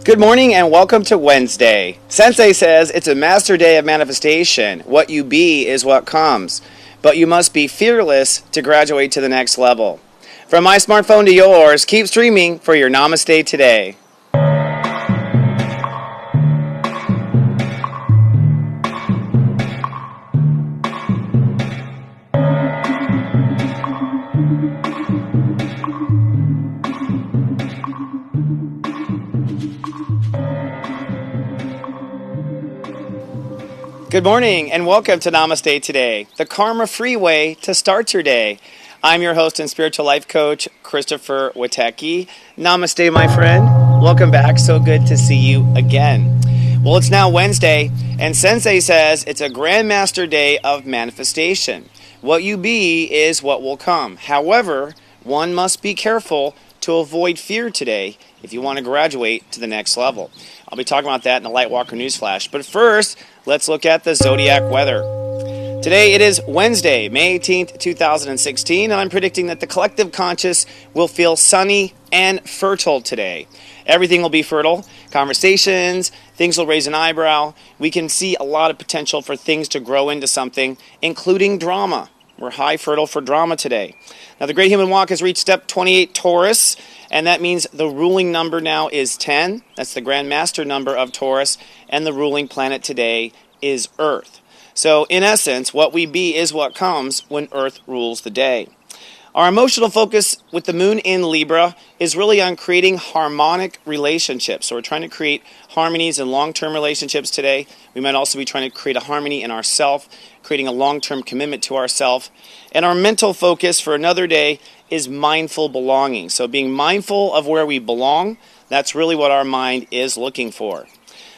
Good morning and welcome to Wednesday. Sensei says it's a master day of manifestation. What you be is what comes. But you must be fearless to graduate to the next level. From my smartphone to yours, keep streaming for your Namaste today. Good morning and welcome to Namaste Today, the karma-free way to start your day. I'm your host and spiritual life coach, Christopher Witecki. Namaste, my friend. Welcome back. So good to see you again. Well, it's now Wednesday, and Sensei says it's a grandmaster day of manifestation. What you be is what will come. However, one must be careful to avoid fear today if you want to graduate to the next level. I'll be talking about that in the Lightwalker Newsflash. But first, let's look at the Zodiac Weather. Today it is Wednesday, May 18th, 2016, and I'm predicting that the collective conscious will feel sunny and fertile today. Everything will be fertile. Conversations, things will raise an eyebrow. We can see a lot of potential for things to grow into something, including drama. We're high fertile for drama today. Now, the Great Human Walk has reached stepº28 Taurus, and that means the ruling number now is 10. That's the Grand Master number of Taurus, and the ruling planet today is Earth. So, in essence, what we be is what comes when Earth rules the day. Our emotional focus with the moon in Libra is really on creating harmonic relationships. So we're trying to create harmonies in long-term relationships today. We might also be trying to create a harmony in ourself, creating a long-term commitment to ourself. And our mental focus for another day is mindful belonging. So being mindful of where we belong, that's really what our mind is looking for.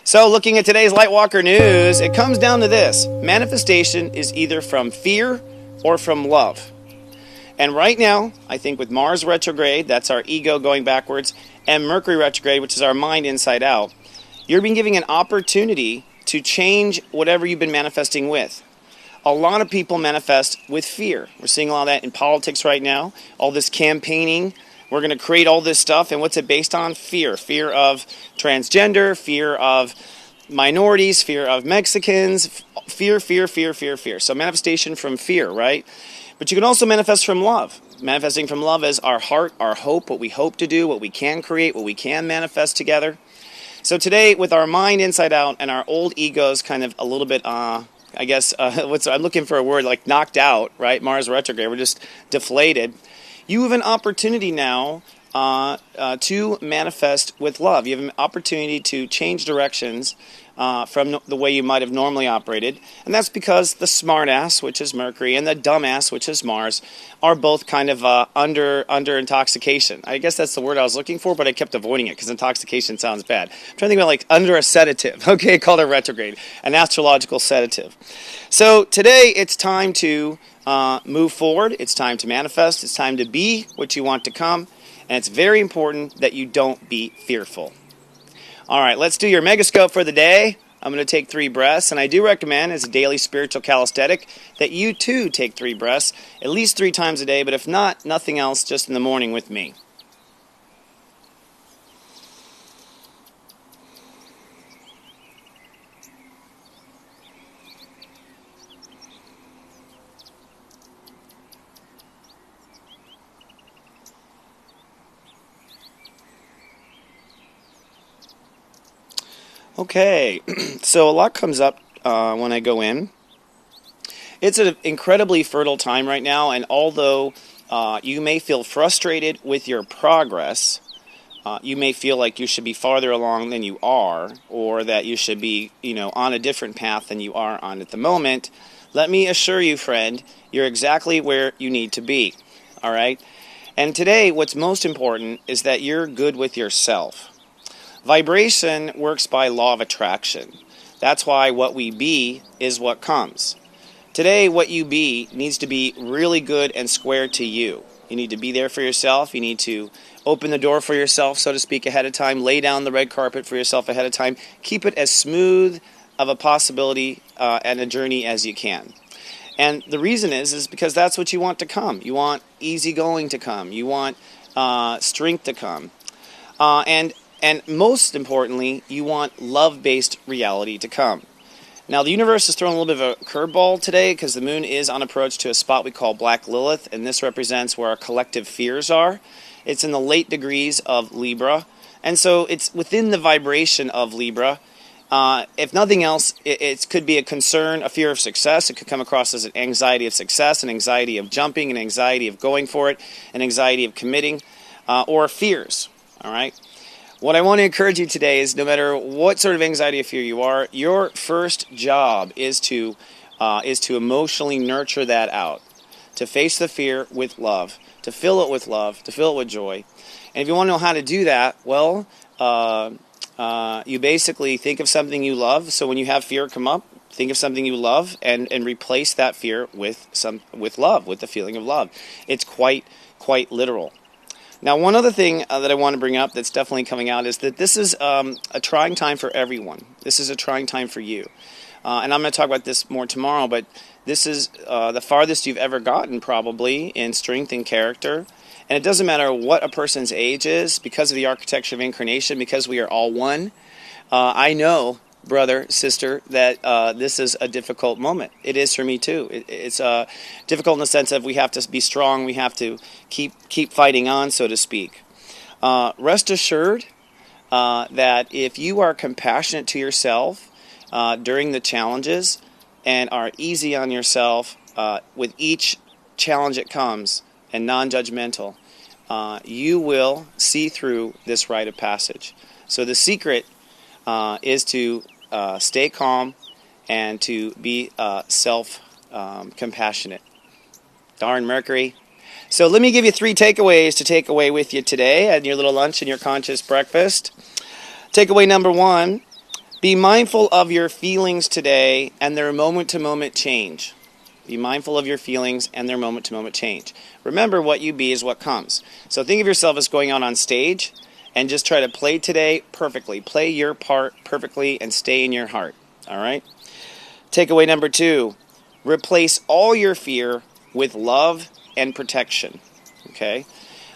So looking at today's Lightwalker News, it comes down to this. Manifestation is either from fear or from love. And right now, I think with Mars retrograde, that's our ego going backwards, and Mercury retrograde, which is our mind inside out, you're being given an opportunity to change whatever you've been manifesting with. A lot of people manifest with fear. We're seeing a lot of that in politics right now, all this campaigning. We're going to create all this stuff, and what's it based on? Fear. Fear of transgender, fear of minorities, fear of Mexicans, fear. So manifestation from fear, right? But you can also manifest from love. Manifesting from love is our heart, our hope, what we hope to do, what we can create, what we can manifest together. So today, with our mind inside out and our old egos kind of a little bit, I'm looking for a word like knocked out, right? Mars retrograde, we're just deflated. You have an opportunity now to manifest with love. You have an opportunity to change directions from the way you might have normally operated. And that's because the smart ass, which is Mercury, and the dumb ass, which is Mars, are both kind of under intoxication. I guess that's the word I was looking for, but I kept avoiding it because intoxication sounds bad. I'm trying to think about like under a sedative, okay, called a retrograde, an astrological sedative. So today it's time to move forward. It's time to manifest. It's time to be what you want to come. And it's very important that you don't be fearful. All right, let's do your megascope for the day. I'm going to take 3 breaths, and I do recommend as a daily spiritual calisthenic that you too take 3 breaths, at least 3 times a day, but if not, nothing else, just in the morning with me. Okay, so a lot comes up when I go in. It's an incredibly fertile time right now, and although you may feel frustrated with your progress, you may feel like you should be farther along than you are, or that you should be, on a different path than you are on at the moment. Let me assure you, friend, you're exactly where you need to be, all right? And today, what's most important is that you're good with yourself. Vibration works by law of attraction. That's why what we be is what comes. Today, what you be needs to be really good and square to you. You need to be there for yourself. You need to open the door for yourself, so to speak, ahead of time. Lay down the red carpet for yourself ahead of time. Keep it as smooth of a possibility and a journey as you can. And the reason is because that's what you want to come. You want easygoing to come. You want strength to come. And And most importantly, you want love-based reality to come. Now, the universe is throwing a little bit of a curveball today because the moon is on approach to a spot we call Black Lilith, and this represents where our collective fears are. It's in the late degrees of Libra, and so it's within the vibration of Libra. If nothing else, it could be a concern, a fear of success. It could come across as an anxiety of success, an anxiety of jumping, an anxiety of going for it, an anxiety of committing, or fears, all right? What I want to encourage you today is no matter what sort of anxiety or fear you are, your first job is to emotionally nurture that out, to face the fear with love, to fill it with joy. And if you want to know how to do that, well, you basically think of something you love. So when you have fear come up, think of something you love and replace that fear with love, with the feeling of love. It's quite literal. Now, one other thing that I want to bring up that's definitely coming out is that this is a trying time for everyone. This is a trying time for you. And I'm going to talk about this more tomorrow, but this is the farthest you've ever gotten probably in strength and character. And it doesn't matter what a person's age is, because of the architecture of incarnation, because we are all one. I know, brother, sister, that this is a difficult moment. It is for me too. It's difficult in the sense of we have to be strong. We have to keep fighting on, so to speak. Rest assured that if you are compassionate to yourself during the challenges and are easy on yourself with each challenge that comes and non-judgmental, you will see through this rite of passage. So the secret is to stay calm and to be self-compassionate. Darn Mercury. So let me give you 3 takeaways to take away with you today at your little lunch and your conscious breakfast. Takeaway number 1, be mindful of your feelings today and their moment-to-moment change. Be mindful of your feelings and their moment-to-moment change. Remember, what you be is what comes. So think of yourself as going out on stage and just try to play today perfectly. Play your part perfectly and stay in your heart. All right? Takeaway number 2, replace all your fear with love and protection. Okay?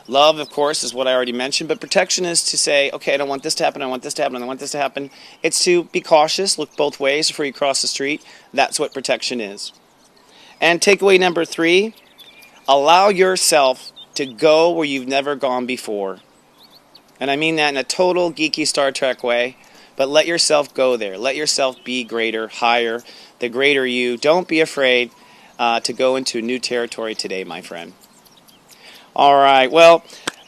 Love, of course, is what I already mentioned, but protection is to say, okay, I don't want this to happen, I want this to happen, I want this to happen. It's to be cautious, look both ways before you cross the street. That's what protection is. And takeaway number 3, allow yourself to go where you've never gone before. And I mean that in a total geeky Star Trek way, but let yourself go there. Let yourself be greater, higher, the greater you. Don't be afraid to go into new territory today, my friend. All right, well,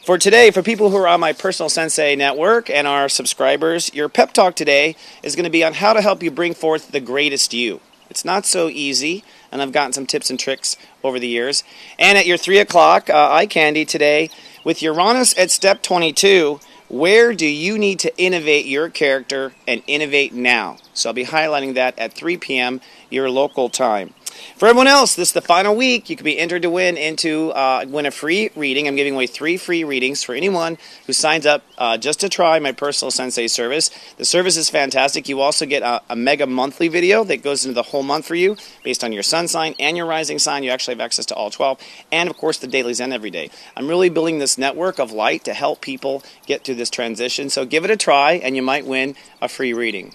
for today, for people who are on my personal Sensei network and our subscribers, your pep talk today is going to be on how to help you bring forth the greatest you. It's not so easy, and I've gotten some tips and tricks over the years. And at your 3 o'clock eye candy today, with Uranus at step 22, where do you need to innovate your character and innovate now? So I'll be highlighting that at 3 p.m. your local time. For everyone else, this is the final week. You could be entered to win a free reading. I'm giving away 3 free readings for anyone who signs up just to try my personal Sensei service. The service is fantastic. You also get a mega monthly video that goes into the whole month for you based on your sun sign and your rising sign. You actually have access to all 12. And, of course, the daily Zen every day. I'm really building this network of light to help people get through this transition. So give it a try, and you might win a free reading.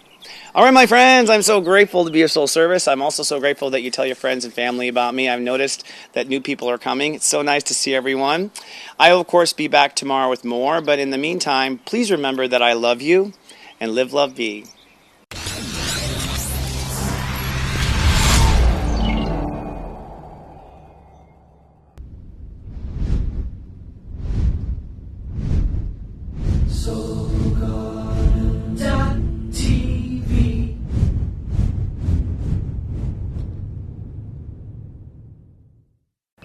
All right, my friends, I'm so grateful to be of soul service. I'm also so grateful that you tell your friends and family about me. I've noticed that new people are coming. It's so nice to see everyone. I will, of course, be back tomorrow with more. But in the meantime, please remember that I love you and live, love, be.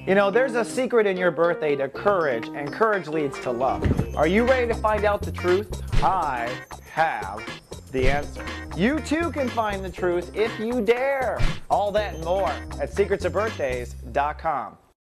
You know, there's a secret in your birthday to courage, and courage leads to love. Are you ready to find out the truth? I have the answer. You too can find the truth if you dare. All that and more at secretsofbirthdays.com.